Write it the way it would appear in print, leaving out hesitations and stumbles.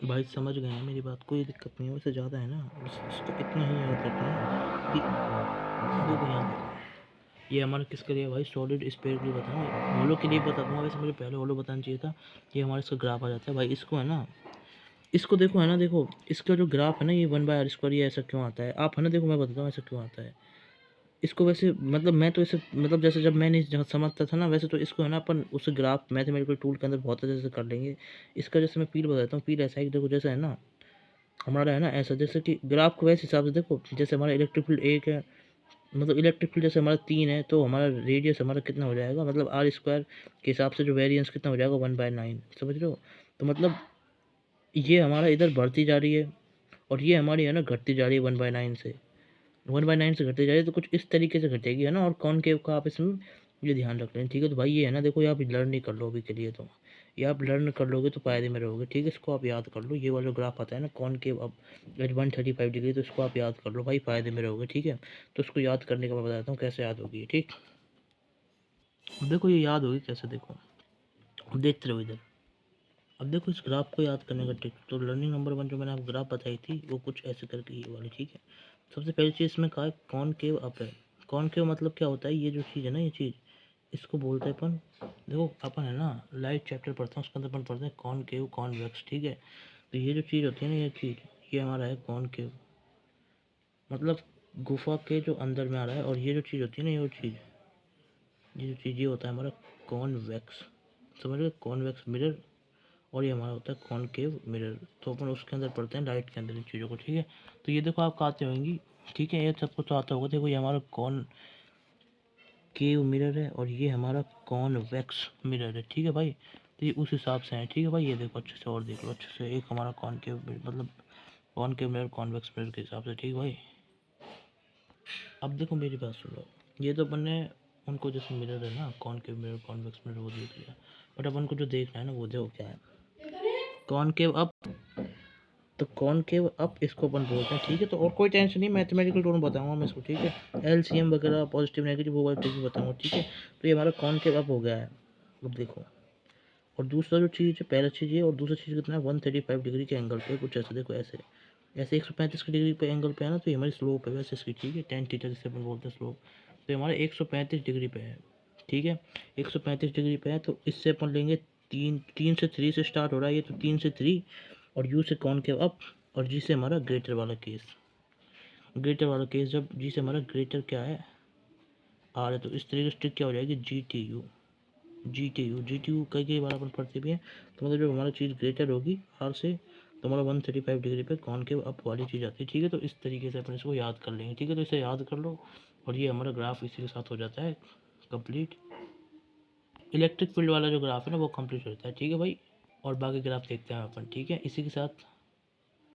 भाई समझ गए हैं मेरी बात, कोई दिक्कत नहीं है, वैसे ज़्यादा है ना, इसको इतना ही याद रखना है कि देखो यहाँ देखो, ये हमारा किसके लिए भाई, सॉलिड स्फीयर के लिए बताऊँ, होलो के लिए बता दूंगा, वैसे मुझे पहले होलो बताना चाहिए था। ये हमारा इसका ग्राफ आ जाता है भाई, इसको है ना, इसको देखो है ना, देखो इसका जो ग्राफ है ना, ये 1/r², ये ऐसा क्यों आता है, आप है ना देखो मैं बताता हूँ ऐसा क्यों आता है इसको। वैसे मतलब मैं तो इसे मतलब जैसे जब मैं नहीं समझता था ना, वैसे तो इसको है ना अपन उस ग्राफ मैथमेटिकल टूल के अंदर बहुत अच्छे से कर लेंगे। इसका जैसे मैं पील बताता हूँ, पील ऐसा है कि देखो जैसे है ना हमारा है ना ऐसा, जैसे कि ग्राफ को वैसे हिसाब से देखो, जैसे हमारा इलेक्ट्रिक फील्ड 1 है, मतलब इलेक्ट्रिक फील्ड जैसे हमारा 3 है, तो हमारा रेडियस हमारा कितना हो जाएगा, मतलब r² के हिसाब से जो वेरिएंस कितना हो जाएगा 1/9, समझ रहे हो। तो मतलब ये हमारा इधर बढ़ती जा रही है और ये हमारी है ना घटती जा रही है 1/9 से, 1/9 से घटती जा रही है, तो कुछ इस तरीके से घटेगी है ना। और कॉनकेव का आप इसमें ये ध्यान रख लें, ठीक है। तो भाई ये है ना देखो, ये आप लर्न नहीं कर लो अभी के लिए, तो ये आप लर्न कर लोगे तो फायदे में रहोगे, ठीक है। इसको आप याद कर लो, ये वाला ग्राफ आता है ना कॉनकेव अब एट 135 डिग्री, तो इसको आप याद कर लो भाई, फायदे में रहोगे, ठीक है। तो इसको याद करने का मैं बताता हूँ कैसे याद होगी, ठीक। अब देखो ये याद होगी कैसे, देखो अब देखते रहो इधर। अब देखो इस ग्राफ को याद करने का ट्रिक, तो लर्निंग नंबर 1 जो मैंने आपको ग्राफ बताई थी वो कुछ ऐसे करके ये वाली, ठीक है। सबसे पहली चीज़ इसमें कहा है कॉनकेव अप है। कॉनकेव मतलब क्या होता है, ये जो चीज़ है ना, ये चीज़ इसको बोलते हैं अपन, देखो अपन है ना लाइट चैप्टर पढ़ते हैं, उसके अंदर अपन पढ़ते हैं कॉनकेव कॉन्वेक्स, ठीक है। तो ये जो चीज़ होती है ना, ये चीज़ ये हमारा है कॉनकेव, मतलब गुफा के जो अंदर में आ रहा है। और ये जो चीज़ होती है ना, ये चीज़, ये जो चीज़ ये होता है हमारा कॉन्वेक्स, समझ रहे, कॉन्वेक्स मिरर। और ये हमारा होता है कॉनकेव मिरर, तो अपन उसके अंदर पढ़ते हैं लाइट के अंदर इन चीज़ों को, ठीक है। तो ये देखो आपको आते होंगी, ठीक है, ये सबको तो आता होगा। देखो ये हमारा कॉनकेव मिरर है और ये हमारा कॉन्वेक्स मिरर है, ठीक है भाई। तो ये उस हिसाब से है, ठीक है भाई। ये देखो अच्छे से और देख लो अच्छे से, एक हमारा कॉनकेव मतलब कॉनकेव मिरर कॉन्वेक्स मिरर के हिसाब से, ठीक है भाई। अब देखो मेरी बात सुनो, ये तो अपन ने उनको जैसे मिरर है ना, कॉनकेव मिरर कॉन्वेक्स मिरर वो देख लिया, बट अपन को जो देखना है ना वो देखो क्या है, कॉनकेव अप। तो कॉनकेव अप इसको अपन बोलते हैं, ठीक है। तो और कोई टेंशन नहीं, मैथमेटिकल टूल बताऊंगा मैं इसको, ठीक है। एलसीएम वगैरह पॉजिटिव नेगेटिव वो वाली ट्रिक भी बताऊंगा, ठीक है। तो ये हमारा कॉनकेव अप हो गया है, अब देखो। और दूसरा जो चीज़ है, पहला चीज़ ये, और दूसरा चीज़ कितना है 135 डिग्री के एंगल पे, कुछ ऐसे देखो ऐसे, ऐसे 135 डिग्री पे एंगल पे है ना, तो ये हमारी स्लोप है वैसे इसकी, ठीक है। टेन थीटा जिसे अपन बोलते हैं स्लोप, तो ये हमारे 135 डिग्री पे है, ठीक है। 135 डिग्री पे है, तो इससे अपन लेंगे तीन, तीन से थ्री से स्टार्ट हो रहा है ये, तो 3 से 3, और यू से कॉनकेव अप, और जी से हमारा ग्रेटर वाला केस, ग्रेटर वाला केस जब जी से हमारा ग्रेटर क्या है आर है, तो इस तरीके से ट्रिक क्या हो जाएगी GTU, GTU कई बार अपन पढ़ते भी हैं। तो मतलब जब हमारा चीज़ ग्रेटर होगी आर से, तो हमारा 135 डिग्री पे कॉनकेव अप वाली चीज़ आती है, ठीक है। तो इस तरीके से अपन इसको याद कर लेंगे, ठीक है। तो इसे याद कर लो, और ये हमारा ग्राफ इसी के साथ हो जाता है कंप्लीट। इलेक्ट्रिक फील्ड वाला जो ग्राफ है ना वो कंप्लीट हो जाता है, ठीक है भाई। और बाकी ग्राफ देखते हैं अपन, ठीक है। इसी के साथ